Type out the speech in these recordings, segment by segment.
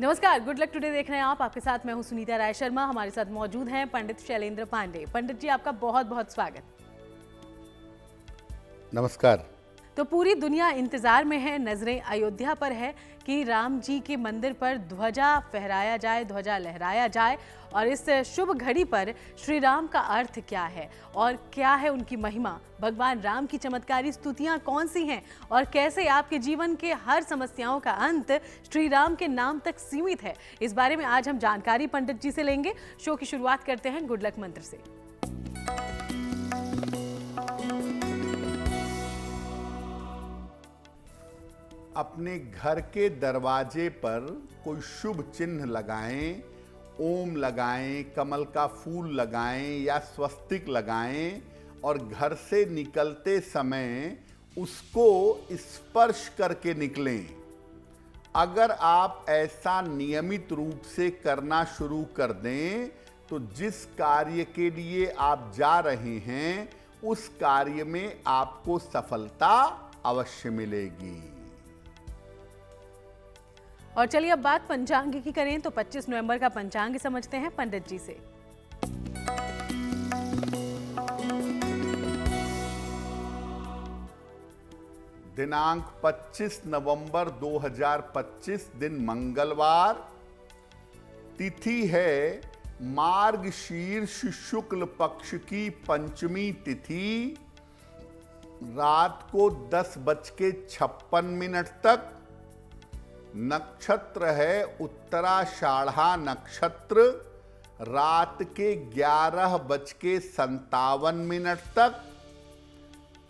नमस्कार, good luck today देख रहे हैं आप। आपके साथ मैं हूं सुनीता राय शर्मा। हमारे साथ मौजूद हैं पंडित शैलेंद्र पांडे। पंडित जी, आपका बहुत बहुत स्वागत। नमस्कार। तो पूरी दुनिया इंतजार में है, नजरें अयोध्या पर है कि राम जी के मंदिर पर ध्वजा फहराया जाए, ध्वजा लहराया जाए। और इस शुभ घड़ी पर श्री राम का अर्थ क्या है और क्या है उनकी महिमा, भगवान राम की चमत्कारी स्तुतियां कौन सी हैं और कैसे आपके जीवन के हर समस्याओं का अंत श्री राम के नाम तक सीमित है, इस बारे में आज हम जानकारी पंडित जी से लेंगे। शो की शुरुआत करते हैं गुड लक मंत्र से। अपने घर के दरवाजे पर कोई शुभ चिन्ह लगाएं, ओम लगाएं, कमल का फूल लगाएं या स्वस्तिक लगाएं और घर से निकलते समय उसको स्पर्श करके निकलें। अगर आप ऐसा नियमित रूप से करना शुरू कर दें तो जिस कार्य के लिए आप जा रहे हैं उस कार्य में आपको सफलता अवश्य मिलेगी। और चलिए अब बात पंचांग की करें तो 25 नवंबर का पंचांग समझते हैं पंडित जी से। दिनांक 25 नवंबर 2025 दिन मंगलवार, तिथि है मार्गशीर्ष शुक्ल पक्ष की पंचमी तिथि, रात को 10:56 तक। नक्षत्र है उत्तराषाढ़ा नक्षत्र, रात के 11:57 तक।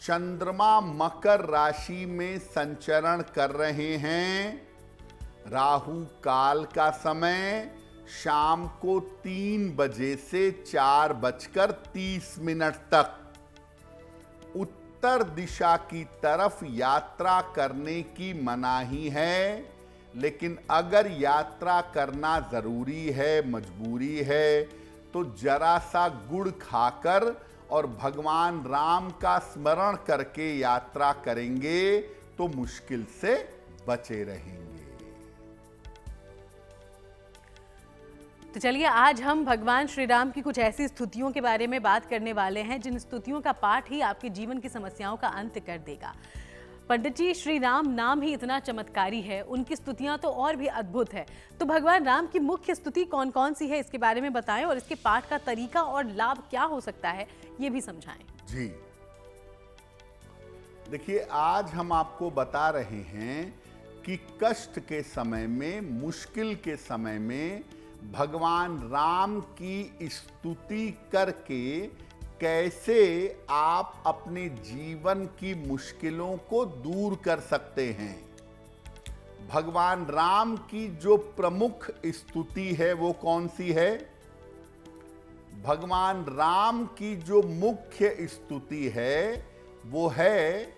चंद्रमा मकर राशि में संचरण कर रहे हैं। राहु काल का समय शाम को 3 बजे से 4:30 तक। उत्तर दिशा की तरफ यात्रा करने की मनाही है, लेकिन अगर यात्रा करना जरूरी है, मजबूरी है, तो जरा सा गुड़ खाकर और भगवान राम का स्मरण करके यात्रा करेंगे तो मुश्किल से बचे रहेंगे। तो चलिए आज हम भगवान श्री राम की कुछ ऐसी स्तुतियों के बारे में बात करने वाले हैं जिन स्तुतियों का पाठ ही आपके जीवन की समस्याओं का अंत कर देगा। पंडित जी, श्री राम नाम ही इतना चमत्कारी है, उनकी स्तुतियां तो और भी अद्भुत है। तो भगवान राम की मुख्य स्तुति कौन कौन सी है, इसके बारे में बताएं और इसके पाठ का तरीका और लाभ क्या हो सकता है, ये भी समझाएं। जी देखिए, आज हम आपको बता रहे हैं कि कष्ट के समय में, मुश्किल के समय में भगवान राम की स्तुति करके कैसे आप अपने जीवन की मुश्किलों को दूर कर सकते हैं। भगवान राम की जो प्रमुख स्तुति है वो कौन सी है? भगवान राम की जो मुख्य स्तुति है वो है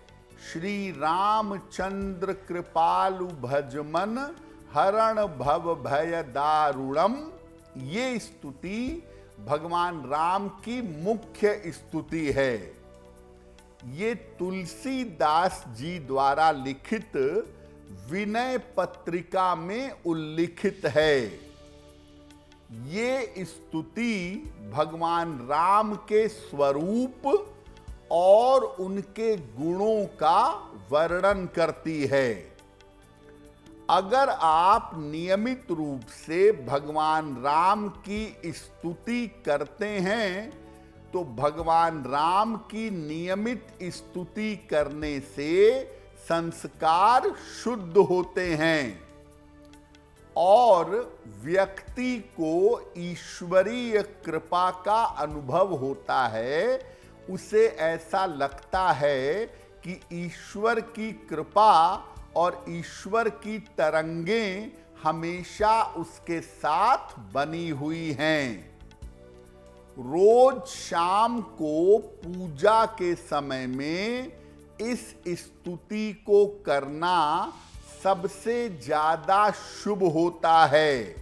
श्री रामचंद्र कृपालु भजमन हरण भव भय दारुणम। ये स्तुति भगवान राम की मुख्य स्तुति है। ये तुलसीदास जी द्वारा लिखित विनय पत्रिका में उल्लिखित है। ये स्तुति भगवान राम के स्वरूप और उनके गुणों का वर्णन करती है। अगर आप नियमित रूप से भगवान राम की स्तुति करते हैं तो भगवान राम की नियमित स्तुति करने से संस्कार शुद्ध होते हैं और व्यक्ति को ईश्वरीय कृपा का अनुभव होता है। उसे ऐसा लगता है कि ईश्वर की कृपा और ईश्वर की तरंगें हमेशा उसके साथ बनी हुई हैं। रोज शाम को पूजा के समय में इस स्तुति को करना सबसे ज्यादा शुभ होता है।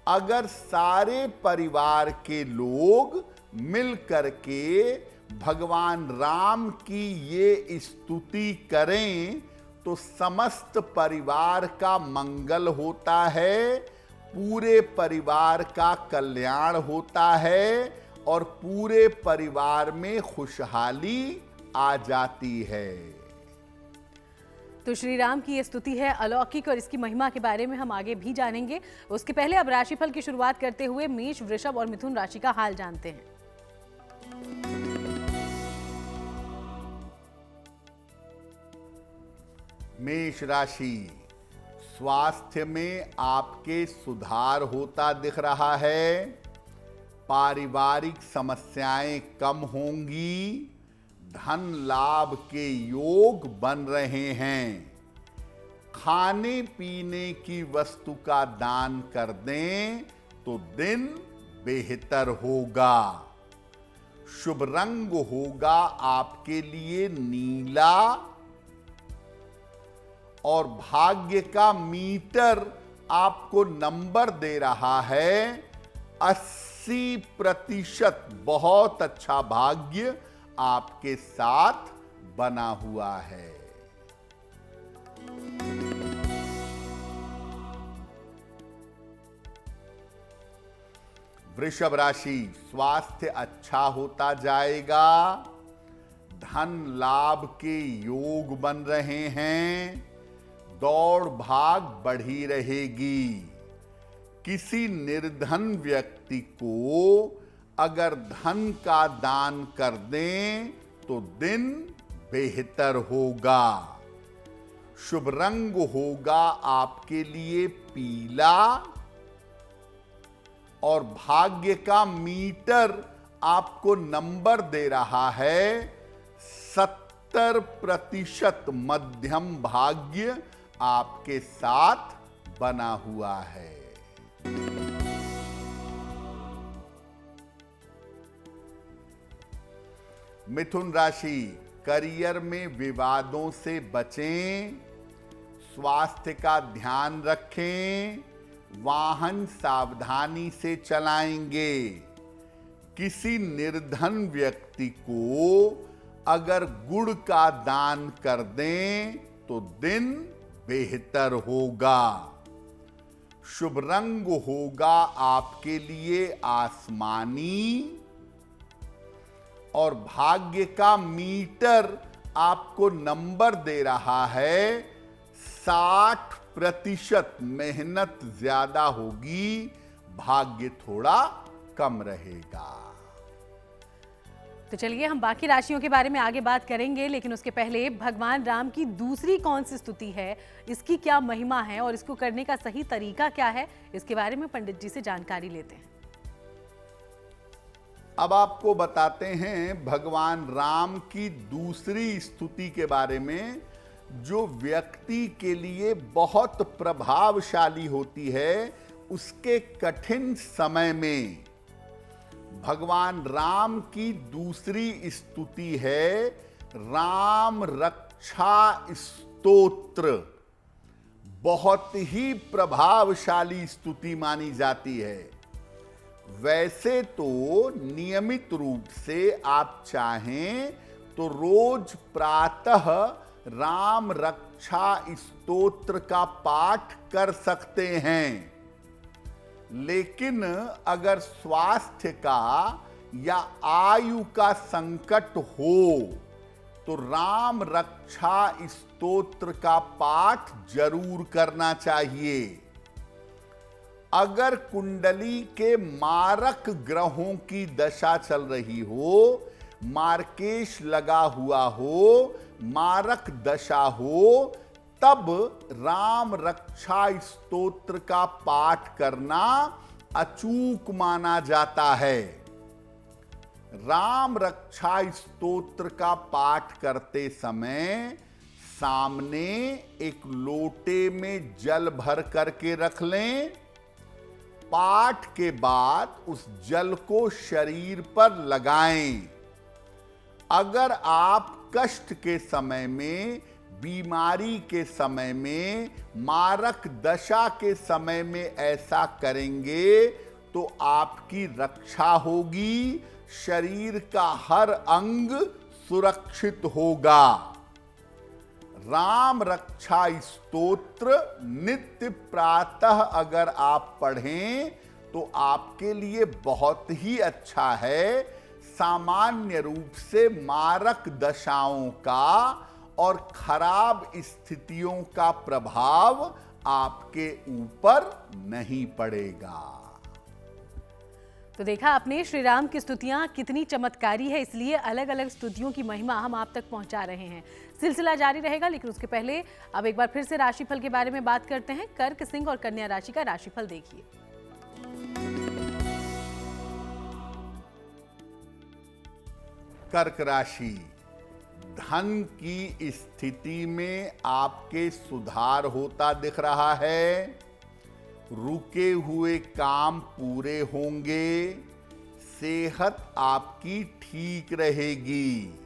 अगर सारे परिवार के लोग मिल करके भगवान राम की ये स्तुति करें तो समस्त परिवार का मंगल होता है, पूरे परिवार का कल्याण होता है और पूरे परिवार में खुशहाली आ जाती है। तो श्री राम की ये स्तुति है अलौकिक और इसकी महिमा के बारे में हम आगे भी जानेंगे। उसके पहले अब राशिफल की शुरुआत करते हुए मेष, वृषभ और मिथुन राशि का हाल जानते हैं। मेष राशि, स्वास्थ्य में आपके सुधार होता दिख रहा है। पारिवारिक समस्याएं कम होंगी। धन लाभ के योग बन रहे हैं। खाने पीने की वस्तु का दान कर दें तो दिन बेहतर होगा। शुभ रंग होगा आपके लिए नीला और भाग्य का मीटर आपको नंबर दे रहा है 80%। बहुत अच्छा भाग्य आपके साथ बना हुआ है। वृषभ राशि, स्वास्थ्य अच्छा होता जाएगा। धन लाभ के योग बन रहे हैं। दौड़ भाग बढ़ी रहेगी। किसी निर्धन व्यक्ति को अगर धन का दान कर दें तो दिन बेहतर होगा। शुभ रंग होगा आपके लिए पीला और भाग्य का मीटर आपको नंबर दे रहा है 70%। मध्यम भाग्य आपके साथ बना हुआ है। मिथुन राशि, करियर में विवादों से बचें। स्वास्थ्य का ध्यान रखें। वाहन सावधानी से चलाएंगे। किसी निर्धन व्यक्ति को अगर गुड़ का दान कर दें तो दिन बेहतर होगा। शुभ रंग होगा आपके लिए आसमानी और भाग्य का मीटर आपको नंबर दे रहा है 60%। मेहनत ज्यादा होगी, भाग्य थोड़ा कम रहेगा। तो चलिए हम बाकी राशियों के बारे में आगे बात करेंगे, लेकिन उसके पहले भगवान राम की दूसरी कौन सी स्तुति है, इसकी क्या महिमा है और इसको करने का सही तरीका क्या है, इसके बारे में पंडित जी से जानकारी लेते हैं। अब आपको बताते हैं भगवान राम की दूसरी स्तुति के बारे में, जो व्यक्ति के लिए बहुत प्रभावशाली होती है उसके कठिन समय में। भगवान राम की दूसरी स्तुति है राम रक्षा स्तोत्र। बहुत ही प्रभावशाली स्तुति मानी जाती है। वैसे तो नियमित रूप से आप चाहें तो रोज प्रातः राम रक्षा स्तोत्र का पाठ कर सकते हैं, लेकिन अगर स्वास्थ्य का या आयु का संकट हो तो राम रक्षा स्तोत्र का पाठ जरूर करना चाहिए। अगर कुंडली के मारक ग्रहों की दशा चल रही हो, मार्केश लगा हुआ हो, मारक दशा हो, तब राम रक्षा स्तोत्र का पाठ करना अचूक माना जाता है। राम रक्षा स्तोत्र का पाठ करते समय सामने एक लोटे में जल भर करके रख लें। पाठ के बाद उस जल को शरीर पर लगाएं। अगर आप कष्ट के समय में, बीमारी के समय में, मारक दशा के समय में ऐसा करेंगे तो आपकी रक्षा होगी, शरीर का हर अंग सुरक्षित होगा। राम रक्षा स्तोत्र नित्य प्रातः अगर आप पढ़ें तो आपके लिए बहुत ही अच्छा है। सामान्य रूप से मारक दशाओं का और खराब स्थितियों का प्रभाव आपके ऊपर नहीं पड़ेगा। तो देखा आपने श्री राम की स्तुतियां कितनी चमत्कारी है, इसलिए अलग अलग स्तुतियों की महिमा हम आप तक पहुंचा रहे हैं। सिलसिला जारी रहेगा, लेकिन उसके पहले अब एक बार फिर से राशिफल के बारे में बात करते हैं। कर्क, सिंह और कन्या राशि का राशिफल देखिए। कर्क राशि, धन की स्थिति में आपके सुधार होता दिख रहा है। रुके हुए काम पूरे होंगे। सेहत आपकी ठीक रहेगी।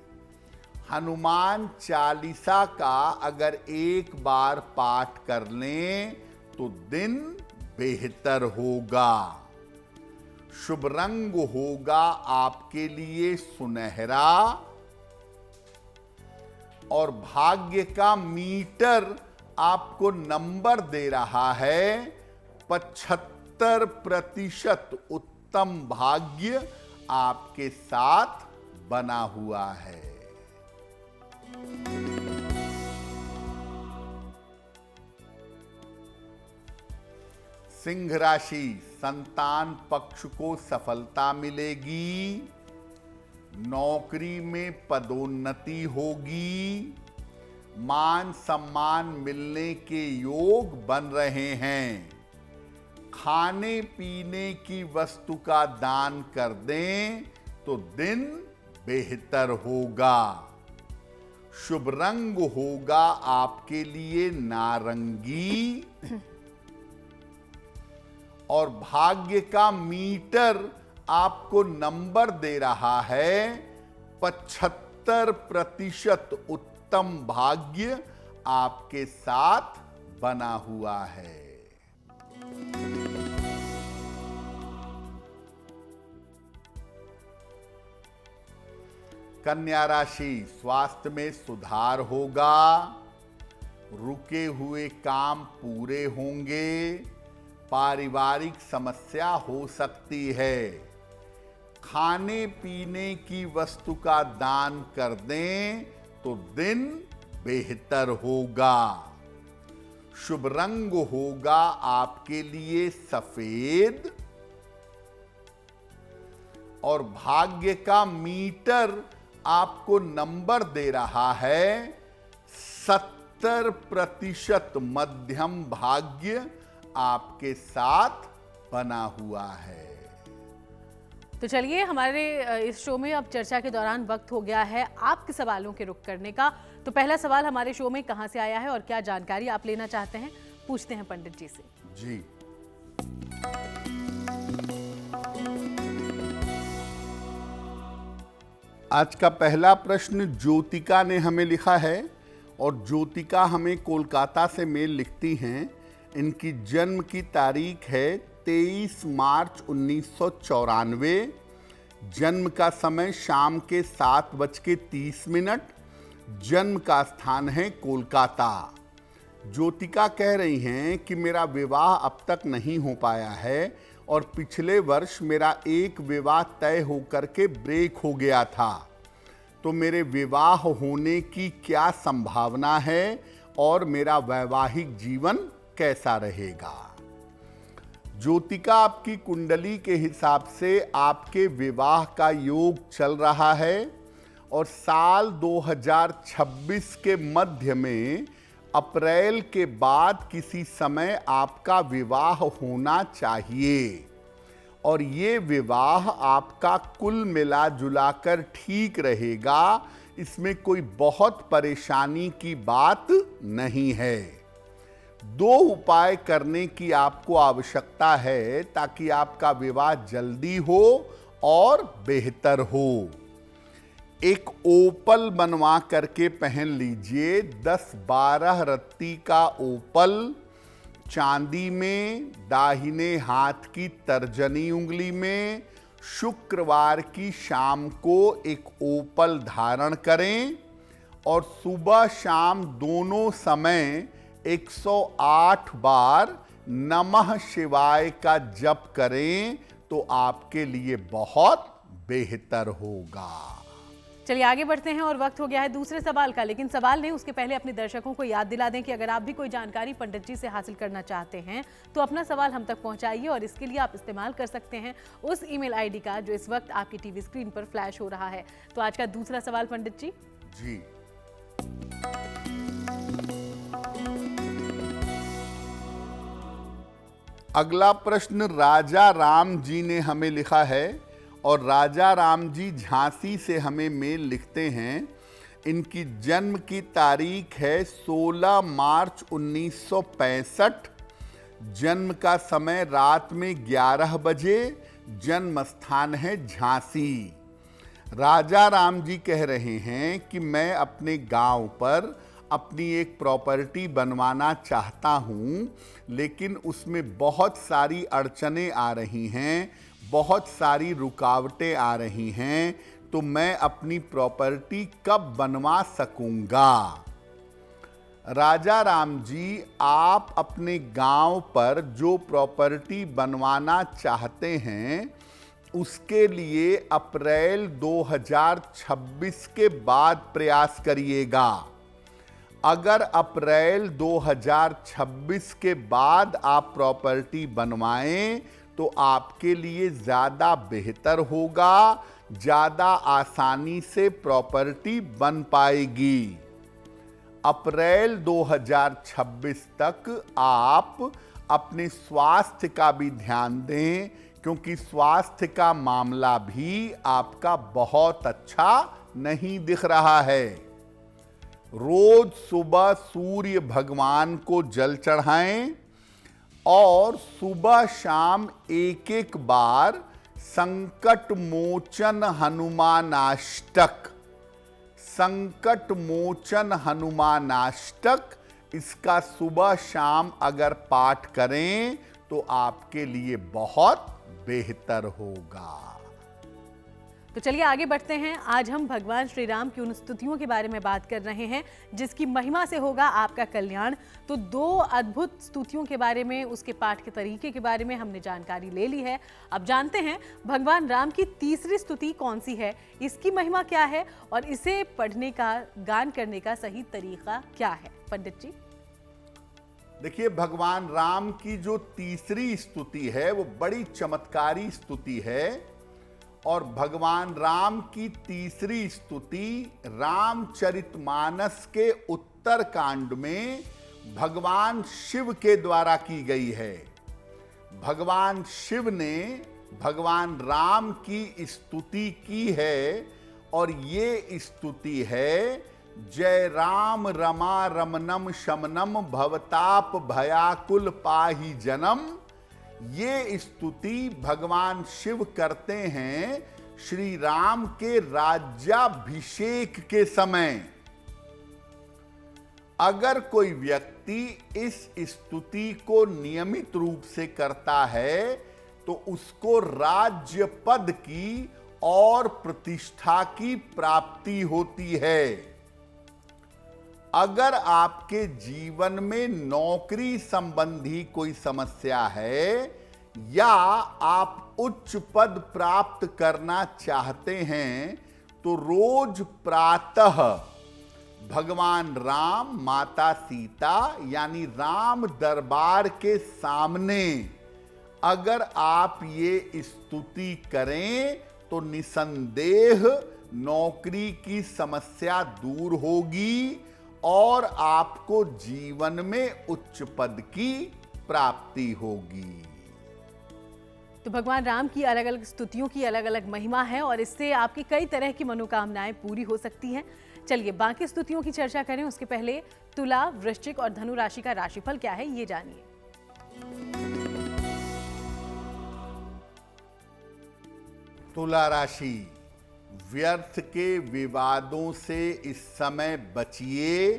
हनुमान चालीसा का अगर एक बार पाठ कर लें तो दिन बेहतर होगा। शुभ रंग होगा आपके लिए सुनहरा और भाग्य का मीटर आपको नंबर दे रहा है 75% उत्तम भाग्य आपके साथ बना हुआ है। सिंह राशि, संतान पक्ष को सफलता मिलेगी। नौकरी में पदोन्नति होगी। मान सम्मान मिलने के योग बन रहे हैं। खाने पीने की वस्तु का दान कर दें तो दिन बेहतर होगा। शुभ रंग होगा आपके लिए नारंगी और भाग्य का मीटर आपको नंबर दे रहा है 75% उत्तम भाग्य आपके साथ बना हुआ है। कन्या राशि, स्वास्थ्य में सुधार होगा। रुके हुए काम पूरे होंगे। पारिवारिक समस्या हो सकती है। खाने पीने की वस्तु का दान कर दें तो दिन बेहतर होगा। शुभ रंग होगा आपके लिए सफेद और भाग्य का मीटर आपको नंबर दे रहा है 70% मध्यम भाग्य आपके साथ बना हुआ है। तो चलिए, हमारे इस शो में अब चर्चा के दौरान वक्त हो गया है आपके सवालों के रुख करने का। तो पहला सवाल हमारे शो में कहां से आया है और क्या जानकारी आप लेना चाहते हैं, पूछते हैं पंडित जी से। जी, आज का पहला प्रश्न ज्योतिका ने हमें लिखा है और ज्योतिका हमें कोलकाता से मेल लिखती हैं। इनकी जन्म की तारीख है 23 मार्च 1994। जन्म का समय शाम के 7:30। जन्म का स्थान है कोलकाता। ज्योतिका कह रही हैं कि मेरा विवाह अब तक नहीं हो पाया है और पिछले वर्ष मेरा एक विवाह तय होकर के ब्रेक हो गया था। तो मेरे विवाह होने की क्या संभावना है और मेरा वैवाहिक जीवन कैसा रहेगा? ज्योतिका, आपकी कुंडली के हिसाब से आपके विवाह का योग चल रहा है और साल 2026 के मध्य में अप्रैल के बाद किसी समय आपका विवाह होना चाहिए और ये विवाह आपका कुल मिला जुलाकर ठीक रहेगा। इसमें कोई बहुत परेशानी की बात नहीं है। 2 उपाय करने की आपको आवश्यकता है ताकि आपका विवाह जल्दी हो और बेहतर हो। एक ओपल बनवा करके पहन लीजिए। 10-12 रत्ती का ओपल चांदी में, दाहिने हाथ की तर्जनी उंगली में, शुक्रवार की शाम को एक ओपल धारण करें और सुबह शाम दोनों समय 108 बार नमः शिवाय का जप करें तो आपके लिए बहुत बेहतर होगा। चलिए आगे बढ़ते हैं और वक्त हो गया है दूसरे सवाल का, लेकिन सवाल नहीं, उसके पहले अपने दर्शकों को याद दिला दें कि अगर आप भी कोई जानकारी पंडित जी से हासिल करना चाहते हैं तो अपना सवाल हम तक पहुंचाइए और इसके लिए आप इस्तेमाल कर सकते हैं उस ईमेल आईडी का जो इस वक्त आपकी टीवी स्क्रीन पर फ्लैश हो रहा है। तो आज का दूसरा सवाल पंडित जी। जी, अगला प्रश्न राजा राम जी ने हमें लिखा है और राजा राम जी झांसी से हमें मेल लिखते हैं। इनकी जन्म की तारीख है 16 मार्च 1965। जन्म का समय रात में 11 बजे। जन्म स्थान है झांसी। राजा राम जी कह रहे हैं कि मैं अपने गांव पर अपनी एक प्रॉपर्टी बनवाना चाहता हूं, लेकिन उसमें बहुत सारी अड़चनें आ रही हैं, बहुत सारी रुकावटें आ रही हैं, तो मैं अपनी प्रॉपर्टी कब बनवा सकूंगा? राजा राम जी, आप अपने गांव पर जो प्रॉपर्टी बनवाना चाहते हैं उसके लिए अप्रैल 2026 के बाद प्रयास करिएगा। अगर अप्रैल 2026 के बाद आप प्रॉपर्टी बनवाएं तो आपके लिए ज़्यादा बेहतर होगा, ज़्यादा आसानी से प्रॉपर्टी बन पाएगी। अप्रैल 2026 तक आप अपने स्वास्थ्य का भी ध्यान दें, क्योंकि स्वास्थ्य का मामला भी आपका बहुत अच्छा नहीं दिख रहा है। रोज सुबह सूर्य भगवान को जल चढ़ाएं और सुबह शाम एक एक बार संकट मोचन हनुमानाष्टक, संकट मोचन हनुमानाष्टक, इसका सुबह शाम अगर पाठ करें तो आपके लिए बहुत बेहतर होगा। तो चलिए आगे बढ़ते हैं। आज हम भगवान श्री राम की उन स्तुतियों के बारे में बात कर रहे हैं जिसकी महिमा से होगा आपका कल्याण। तो दो अद्भुत स्तुतियों के बारे में, उसके पाठ के तरीके के बारे में हमने जानकारी ले ली है। अब जानते हैं भगवान राम की तीसरी स्तुति कौन सी है, इसकी महिमा क्या है और इसे पढ़ने का, गान करने का सही तरीका क्या है। पंडित जी देखिए, भगवान राम की जो तीसरी स्तुति है वो बड़ी चमत्कारी स्तुति है और भगवान राम की तीसरी स्तुति रामचरितमानस के उत्तर कांड में भगवान शिव के द्वारा की गई है। भगवान शिव ने भगवान राम की स्तुति की है और ये स्तुति है, जय राम रमा रमनम शमनम भवताप भयाकुल पाहि जनम। ये स्तुति भगवान शिव करते हैं श्री राम के राज्याभिषेक के समय। अगर कोई व्यक्ति इस स्तुति को नियमित रूप से करता है तो उसको राज्य पद की और प्रतिष्ठा की प्राप्ति होती है। अगर आपके जीवन में नौकरी संबंधी कोई समस्या है या आप उच्च पद प्राप्त करना चाहते हैं तो रोज प्रातः भगवान राम, माता सीता यानी राम दरबार के सामने अगर आप ये स्तुति करें तो निसंदेह नौकरी की समस्या दूर होगी और आपको जीवन में उच्च पद की प्राप्ति होगी। तो भगवान राम की अलग अलग स्तुतियों की अलग अलग महिमा है और इससे आपकी कई तरह की मनोकामनाएं पूरी हो सकती हैं। चलिए बाकी स्तुतियों की चर्चा करें, उसके पहले तुला, वृश्चिक और धनु राशि का राशिफल क्या है ये जानिए। तुला राशि, व्यर्थ के विवादों से इस समय बचिए।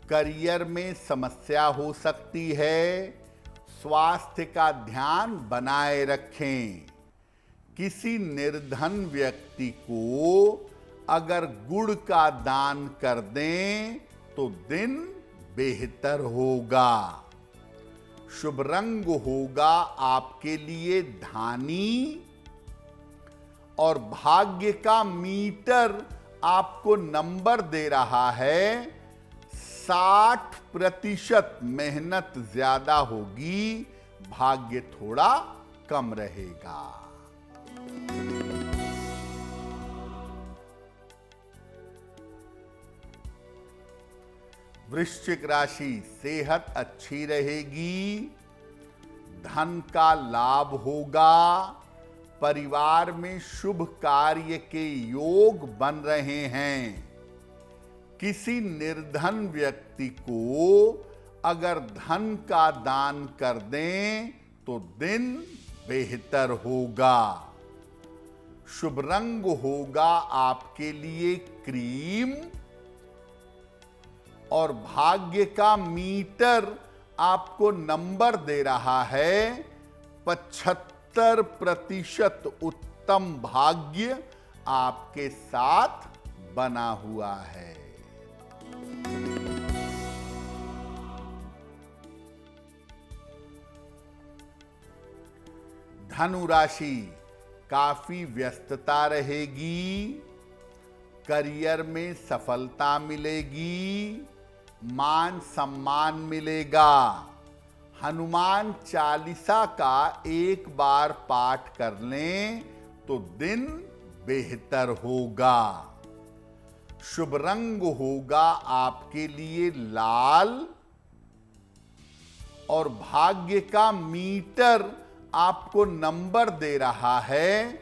करियर में समस्या हो सकती है। स्वास्थ्य का ध्यान बनाए रखें। किसी निर्धन व्यक्ति को अगर गुड़ का दान कर दें तो दिन बेहतर होगा। शुभ रंग होगा आपके लिए धानी और भाग्य का मीटर आपको नंबर दे रहा है 60% मेहनत ज्यादा होगी, भाग्य थोड़ा कम रहेगा। वृश्चिक राशि, सेहत अच्छी रहेगी, धन का लाभ होगा, परिवार में शुभ कार्य के योग बन रहे हैं। किसी निर्धन व्यक्ति को अगर धन का दान कर दें तो दिन बेहतर होगा। शुभ रंग होगा आपके लिए क्रीम और भाग्य का मीटर आपको नंबर दे रहा है 75% उत्तम भाग्य आपके साथ बना हुआ है। धनु राशि, काफी व्यस्तता रहेगी, करियर में सफलता मिलेगी, मान सम्मान मिलेगा। हनुमान चालीसा का एक बार पाठ कर लें तो दिन बेहतर होगा। शुभ रंग होगा आपके लिए लाल और भाग्य का मीटर आपको नंबर दे रहा है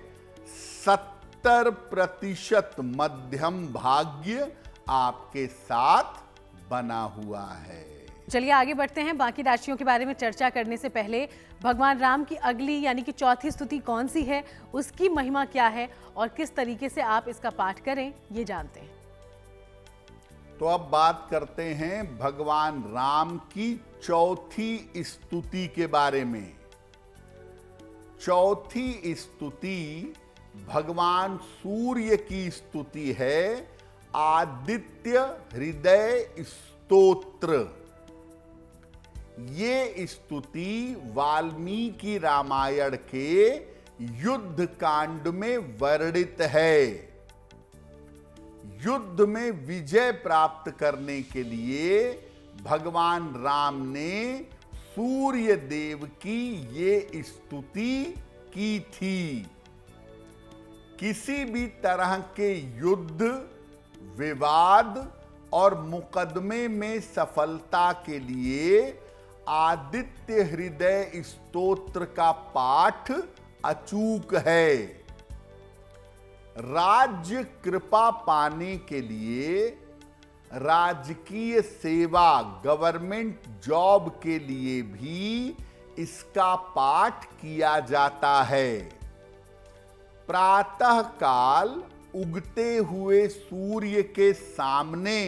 70% मध्यम भाग्य आपके साथ बना हुआ है। चलिए आगे बढ़ते हैं। बाकी राशियों के बारे में चर्चा करने से पहले भगवान राम की अगली यानी कि चौथी स्तुति कौन सी है, उसकी महिमा क्या है और किस तरीके से आप इसका पाठ करें, ये जानते हैं। तो अब बात करते हैं भगवान राम की चौथी स्तुति के बारे में। चौथी स्तुति भगवान सूर्य की स्तुति है, आदित्य हृदय स्तोत्र। ये स्तुति वाल्मीकि रामायण के युद्ध कांड में वर्णित है। युद्ध में विजय प्राप्त करने के लिए भगवान राम ने सूर्य देव की ये स्तुति की थी। किसी भी तरह के युद्ध, विवाद और मुकदमे में सफलता के लिए आदित्य हृदय स्तोत्र का पाठ अचूक है। राज्य कृपा पाने के लिए, राजकीय सेवा गवर्नमेंट जॉब के लिए भी इसका पाठ किया जाता है। प्रातः काल उगते हुए सूर्य के सामने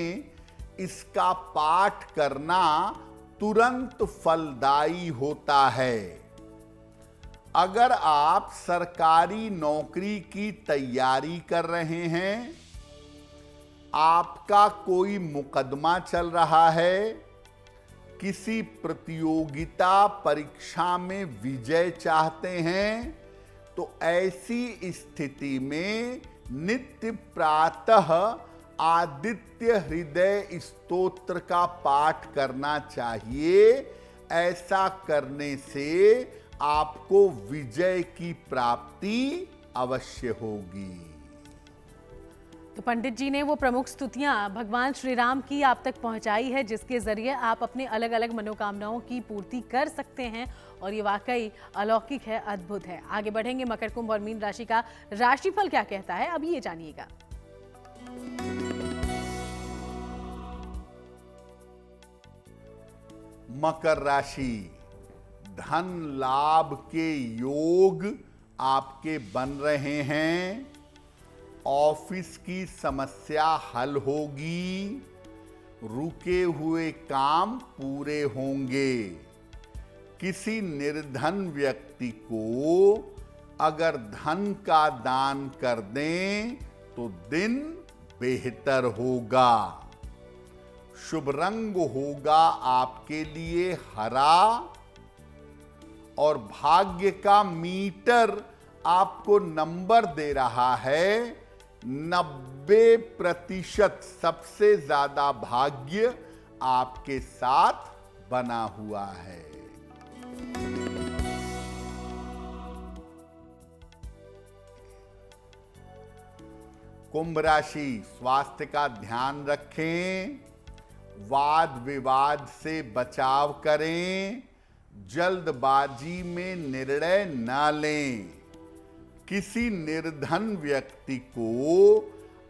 इसका पाठ करना तुरंत फलदायी होता है। अगर आप सरकारी नौकरी की तैयारी कर रहे हैं, आपका कोई मुकदमा चल रहा है, किसी प्रतियोगिता परीक्षा में विजय चाहते हैं, तो ऐसी स्थिति में नित्य प्रातः आदित्य हृदय स्तोत्र का पाठ करना चाहिए। ऐसा करने से आपको विजय की प्राप्ति अवश्य होगी। तो पंडित जी ने वो प्रमुख स्तुतियां भगवान श्री राम की आप तक पहुंचाई है, जिसके जरिए आप अपने अलग अलग मनोकामनाओं की पूर्ति कर सकते हैं और ये वाकई अलौकिक है, अद्भुत है। आगे बढ़ेंगे। मकर, कुंभ और मीन राशि का राशिफल क्या कहता है, अब ये जानिएगा। मकर राशि, धन लाभ के योग आपके बन रहे हैं। ऑफिस की समस्या हल होगी, रुके हुए काम पूरे होंगे। किसी निर्धन व्यक्ति को अगर धन का दान कर दें तो दिन बेहतर होगा। शुभ रंग होगा आपके लिए हरा और भाग्य का मीटर आपको नंबर दे रहा है 90%। सबसे ज्यादा भाग्य आपके साथ बना हुआ है। कुंभ राशि, स्वास्थ्य का ध्यान रखें, वाद विवाद से बचाव करें, जल्दबाजी में निर्णय न लें। किसी निर्धन व्यक्ति को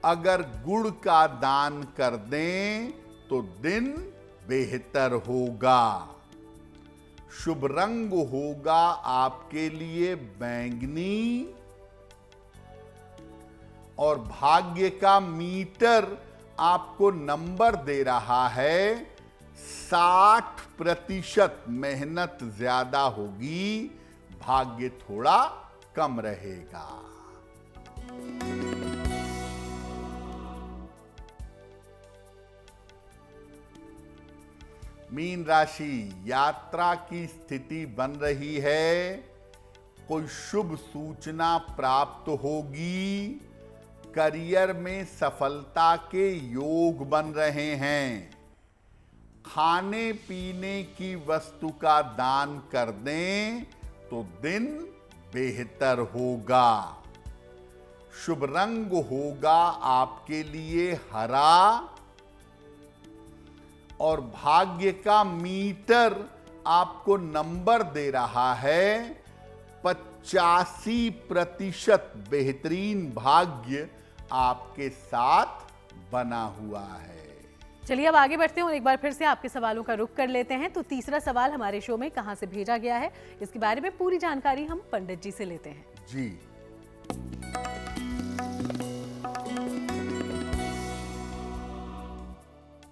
अगर गुड़ का दान कर दें तो दिन बेहतर होगा। शुभ रंग होगा आपके लिए बैंगनी और भाग्य का मीटर आपको नंबर दे रहा है 60%। मेहनत ज्यादा होगी, भाग्य थोड़ा कम रहेगा। मीन राशि, यात्रा की स्थिति बन रही है, कोई शुभ सूचना प्राप्त होगी, करियर में सफलता के योग बन रहे हैं। खाने पीने की वस्तु का दान कर दें तो दिन बेहतर होगा। शुभ रंग होगा आपके लिए हरा और भाग्य का मीटर आपको नंबर दे रहा है 85%। बेहतरीन भाग्य आपके साथ बना हुआ है। चलिए अब आगे बढ़ते हैं और एक बार फिर से आपके सवालों का रुख कर लेते हैं। तो तीसरा सवाल हमारे शो में कहां से भेजा गया है, इसके बारे में पूरी जानकारी हम पंडित जी से लेते हैं। जी,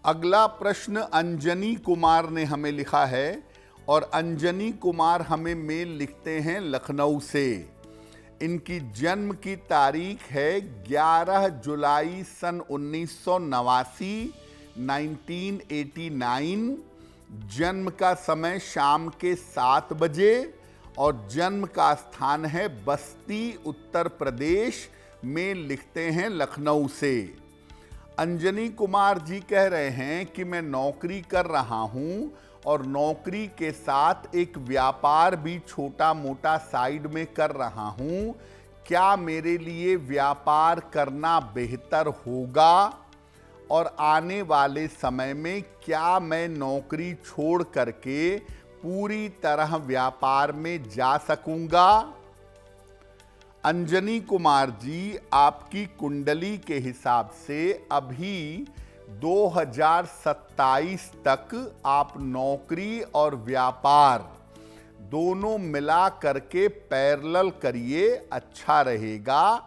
अगला प्रश्न अंजनी कुमार ने हमें लिखा है और अंजनी कुमार हमें मेल लिखते हैं लखनऊ से। इनकी जन्म की तारीख है 11 जुलाई सन 1989। जन्म का समय शाम के 7 बजे और जन्म का स्थान है बस्ती, उत्तर प्रदेश में लिखते हैं लखनऊ से। अंजनी कुमार जी कह रहे हैं कि मैं नौकरी कर रहा हूं और नौकरी के साथ एक व्यापार भी छोटा मोटा साइड में कर रहा हूं। क्या मेरे लिए व्यापार करना बेहतर होगा और आने वाले समय में क्या मैं नौकरी छोड़ करके पूरी तरह व्यापार में जा सकूंगा? अंजनी कुमार जी, आपकी कुंडली के हिसाब से अभी 2027 तक आप नौकरी और व्यापार दोनों मिला करके पैरेलल करिए, अच्छा रहेगा।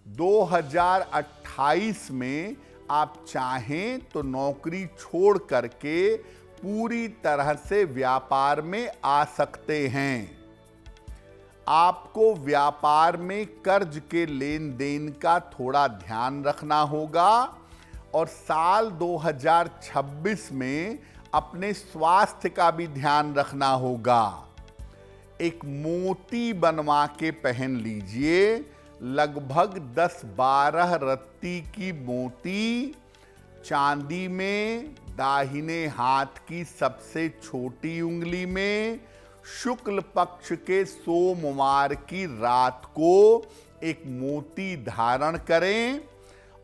2028 में आप चाहें तो नौकरी छोड़ करके पूरी तरह से व्यापार में आ सकते हैं। आपको व्यापार में कर्ज के लेन देन का थोड़ा ध्यान रखना होगा और साल 2026 में अपने स्वास्थ्य का भी ध्यान रखना होगा। एक मोती बनवा के पहन लीजिए, लगभग 10-12 रत्ती की मोती, चांदी में, दाहिने हाथ की सबसे छोटी उंगली में, शुक्ल पक्ष के सोमवार की रात को एक मोती धारण करें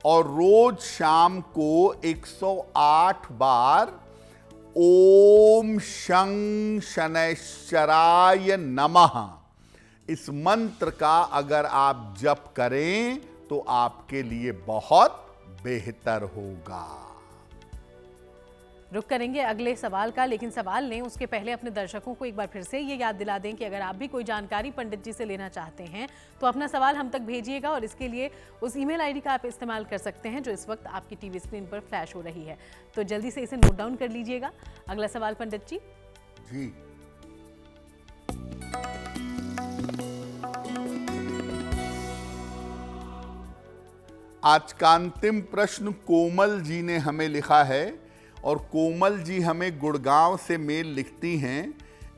और रोज शाम को 108 बार ओम शं शनैश्चराय नमः इस मंत्र का अगर आप जप करें तो आपके लिए बहुत बेहतर होगा। रुक करेंगे अगले सवाल का, लेकिन सवाल लें उसके पहले अपने दर्शकों को एक बार फिर से ये याद दिला दें कि अगर आप भी कोई जानकारी पंडित जी से लेना चाहते हैं तो अपना सवाल हम तक भेजिएगा और इसके लिए उस ईमेल आईडी का आप इस्तेमाल कर सकते हैं जो इस वक्त आपकी टीवी स्क्रीन पर फ्लैश हो रही है। तो जल्दी से इसे नोट डाउन कर लीजिएगा। अगला सवाल पंडित जी। जी, आज का अंतिम प्रश्न कोमल जी ने हमें लिखा है और कोमल जी हमें गुड़गांव से मेल लिखती हैं।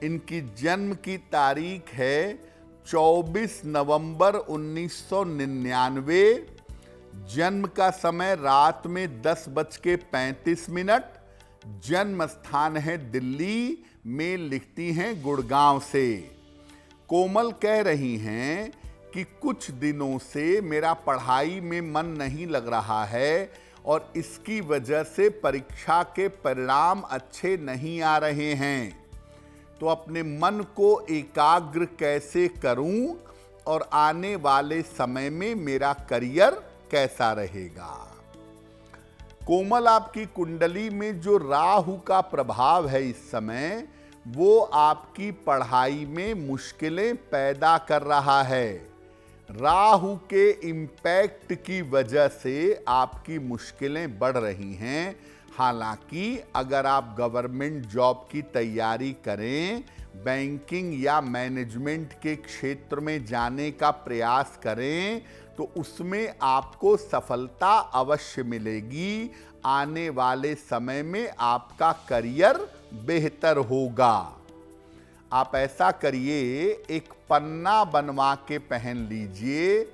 इनकी जन्म की तारीख है 24 नवंबर 1999। जन्म का समय रात में 10:35। जन्म स्थान है दिल्ली। मेल लिखती हैं गुड़गांव से। कोमल कह रही हैं कि कुछ दिनों से मेरा पढ़ाई में मन नहीं लग रहा है और इसकी वजह से परीक्षा के परिणाम अच्छे नहीं आ रहे हैं। तो अपने मन को एकाग्र कैसे करूं और आने वाले समय में मेरा करियर कैसा रहेगा। कोमल, आपकी कुंडली में जो राहु का प्रभाव है इस समय, वो आपकी पढ़ाई में मुश्किलें पैदा कर रहा है। राहु के इम्पैक्ट की वजह से आपकी मुश्किलें बढ़ रही हैं। हालांकि अगर आप गवर्नमेंट जॉब की तैयारी करें, बैंकिंग या मैनेजमेंट के क्षेत्र में जाने का प्रयास करें, तो उसमें आपको सफलता अवश्य मिलेगी। आने वाले समय में आपका करियर बेहतर होगा। आप ऐसा करिए, एक पन्ना बनवा के पहन लीजिए।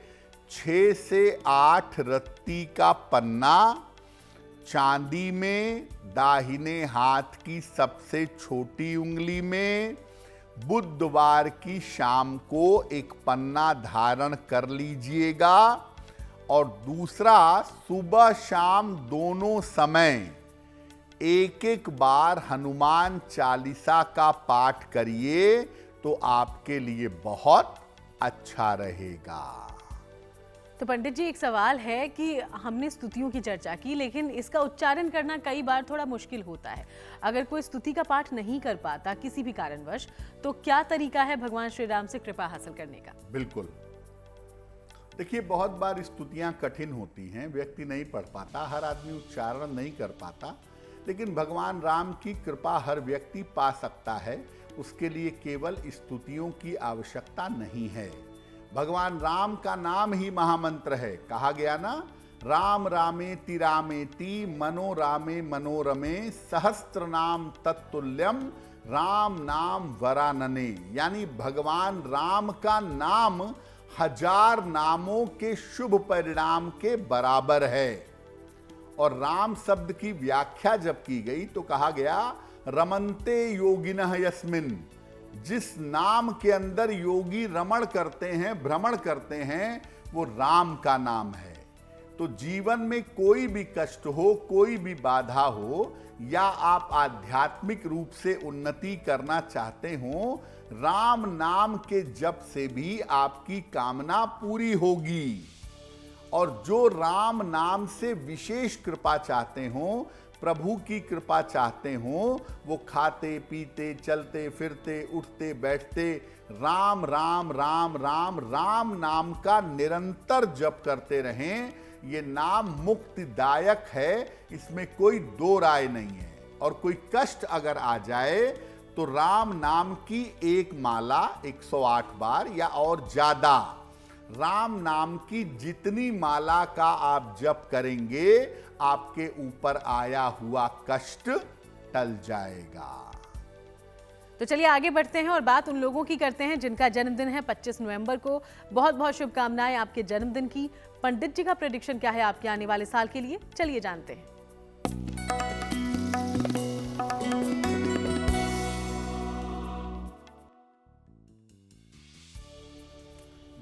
6 से 8 रत्ती का पन्ना, चांदी में, दाहिने हाथ की सबसे छोटी उंगली में। बुधवार की शाम को एक पन्ना धारण कर लीजिएगा और दूसरा सुबह शाम दोनों समय एक बार हनुमान चालीसा का पाठ करिए, तो आपके लिए बहुत अच्छा रहेगा। तो पंडित जी, एक सवाल है कि हमने स्तुतियों की चर्चा की, लेकिन इसका उच्चारण करना कई बार थोड़ा मुश्किल होता है। अगर कोई स्तुति का पाठ नहीं कर पाता किसी भी कारणवश, तो क्या तरीका है भगवान श्री राम से कृपा हासिल करने का? बिल्कुल, देखिए, बहुत बार स्तुतियां कठिन होती हैं, व्यक्ति नहीं पढ़ पाता, हर आदमी उच्चारण नहीं कर पाता, लेकिन भगवान राम की कृपा हर व्यक्ति पा सकता है। उसके लिए केवल स्तुतियों की आवश्यकता नहीं है। भगवान राम का नाम ही महामंत्र है। कहा गया ना, राम रामेति रामेति मनोरामे मनोरमे सहस्त्र नाम तत्तुल्यम राम नाम वरानने। यानी भगवान राम का नाम 1000 नामों के शुभ परिणाम के बराबर है। और राम शब्द की व्याख्या जब की गई तो कहा गया, रमन्ते योगिनः यस्मिन्। जिस नाम के अंदर योगी रमण करते हैं, भ्रमण करते हैं, वो राम का नाम है। तो जीवन में कोई भी कष्ट हो, कोई भी बाधा हो, या आप आध्यात्मिक रूप से उन्नति करना चाहते हो, राम नाम के जप से भी आपकी कामना पूरी होगी। और जो राम नाम से विशेष कृपा चाहते हो, प्रभु की कृपा चाहते हो, वो खाते पीते चलते फिरते उठते बैठते राम राम राम राम राम नाम का निरंतर जप करते रहें। ये नाम मुक्तिदायक है, इसमें कोई दो राय नहीं है। और कोई कष्ट अगर आ जाए तो राम नाम की एक माला 108 बार या और ज्यादा, राम नाम की जितनी माला का आप जप करेंगे, आपके ऊपर आया हुआ कष्ट टल जाएगा। तो चलिए आगे बढ़ते हैं और बात उन लोगों की करते हैं जिनका जन्मदिन है 25 नवंबर को। बहुत बहुत शुभकामनाएं आपके जन्मदिन की। पंडित जी का प्रेडिक्शन क्या है आपके आने वाले साल के लिए, चलिए जानते हैं।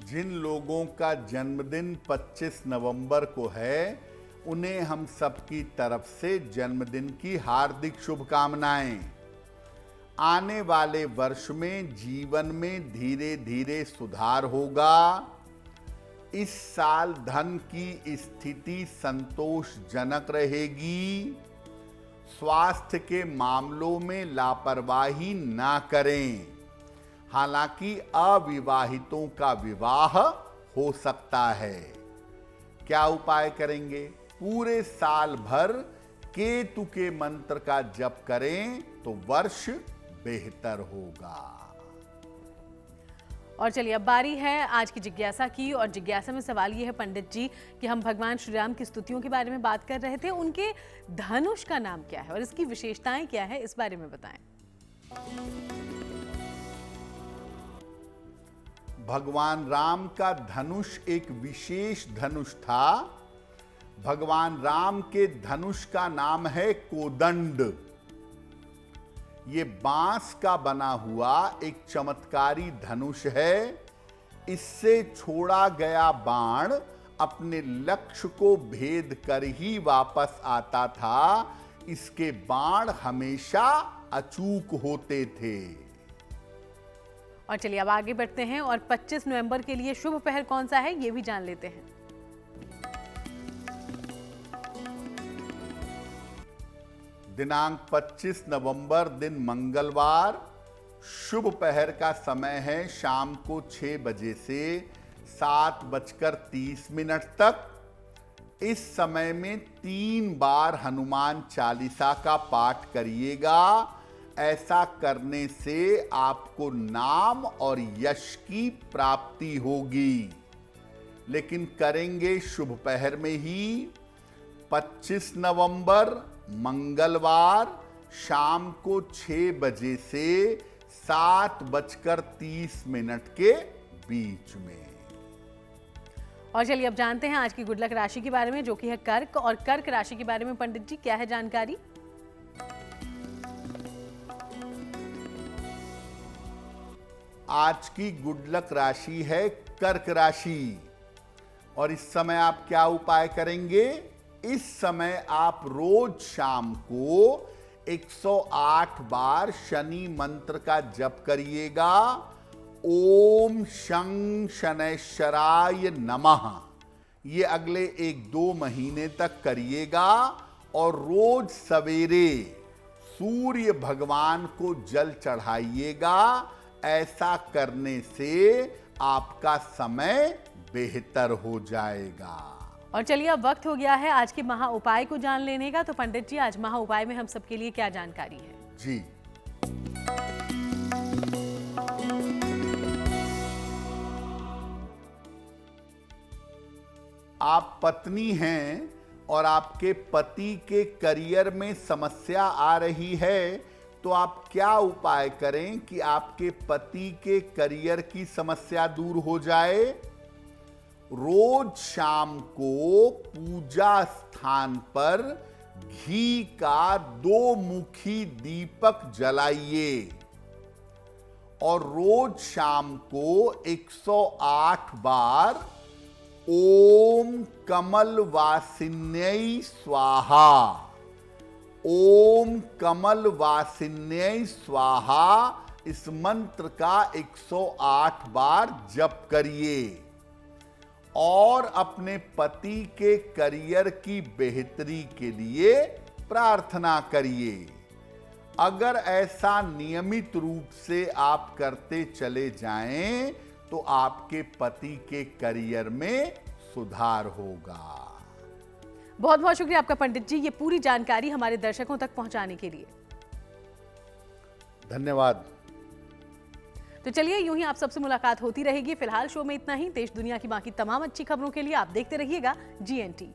जिन लोगों का जन्मदिन 25 नवंबर को है, उन्हें हम सबकी तरफ से जन्मदिन की हार्दिक शुभकामनाएं। आने वाले वर्ष में जीवन में धीरे धीरे सुधार होगा। इस साल धन की स्थिति संतोषजनक रहेगी। स्वास्थ्य के मामलों में लापरवाही ना करें। हालांकि अविवाहितों का विवाह हो सकता है। क्या उपाय करेंगे? पूरे साल भर केतु के मंत्र का जप करें तो वर्ष बेहतर होगा। और चलिए अब बारी है आज की जिज्ञासा की। और जिज्ञासा में सवाल ये है पंडित जी कि हम भगवान श्री राम की स्तुतियों के बारे में बात कर रहे थे, उनके धनुष का नाम क्या है और इसकी विशेषताएं क्या है, इस बारे में बताएं। भगवान राम का धनुष एक विशेष धनुष था। भगवान राम के धनुष का नाम है कोदंड। ये बांस का बना हुआ एक चमत्कारी धनुष है। इससे छोड़ा गया बाण अपने लक्ष्य को भेद कर ही वापस आता था। इसके बाण हमेशा अचूक होते थे। और चलिए अब आगे बढ़ते हैं और 25 नवंबर के लिए शुभ पहर कौन सा है ये भी जान लेते हैं। दिनांक 25 नवंबर दिन मंगलवार। शुभ पहर का समय है शाम को 6 बजे से 7:30 तक। इस समय में 3 बार हनुमान चालीसा का पाठ करिएगा। ऐसा करने से आपको नाम और यश की प्राप्ति होगी। लेकिन करेंगे शुभ पहर में ही। 25 नवंबर मंगलवार शाम को 6 बजे से 7:30 के बीच में। और चलिए अब जानते हैं आज की गुड लक राशि के बारे में, जो कि है कर्क। और कर्क राशि के बारे में पंडित जी क्या है जानकारी। आज की गुड लक राशि है कर्क राशि। और इस समय आप क्या उपाय करेंगे? इस समय आप रोज शाम को 108 बार शनि मंत्र का जप करिएगा। ओम शं शनैश्चराय नमः। ये अगले 1-2 महीने तक करिएगा। और रोज सवेरे सूर्य भगवान को जल चढ़ाइएगा। ऐसा करने से आपका समय बेहतर हो जाएगा। और चलिए अब वक्त हो गया है आज के महा उपाय को जान लेने का। तो पंडित जी आज महा उपाय में हम सबके लिए क्या जानकारी है? जी, आप पत्नी हैं और आपके पति के करियर में समस्या आ रही है, तो आप क्या उपाय करें कि आपके पति के करियर की समस्या दूर हो जाए? रोज शाम को पूजा स्थान पर घी का 2 मुखी दीपक जलाइए। और रोज शाम को 108 बार ओम कमल वासिन्यै स्वाहा, ओम कमल वासिन्यै स्वाहा, इस मंत्र का 108 बार जप करिए। और अपने पति के करियर की बेहतरी के लिए प्रार्थना करिए। अगर ऐसा नियमित रूप से आप करते चले जाएं तो आपके पति के करियर में सुधार होगा। बहुत बहुत शुक्रिया आपका पंडित जी, ये पूरी जानकारी हमारे दर्शकों तक पहुंचाने के लिए। धन्यवाद। तो चलिए यूं ही आप सबसे मुलाकात होती रहेगी। फिलहाल शो में इतना ही। देश दुनिया की बाकी तमाम अच्छी खबरों के लिए आप देखते रहिएगा GNT।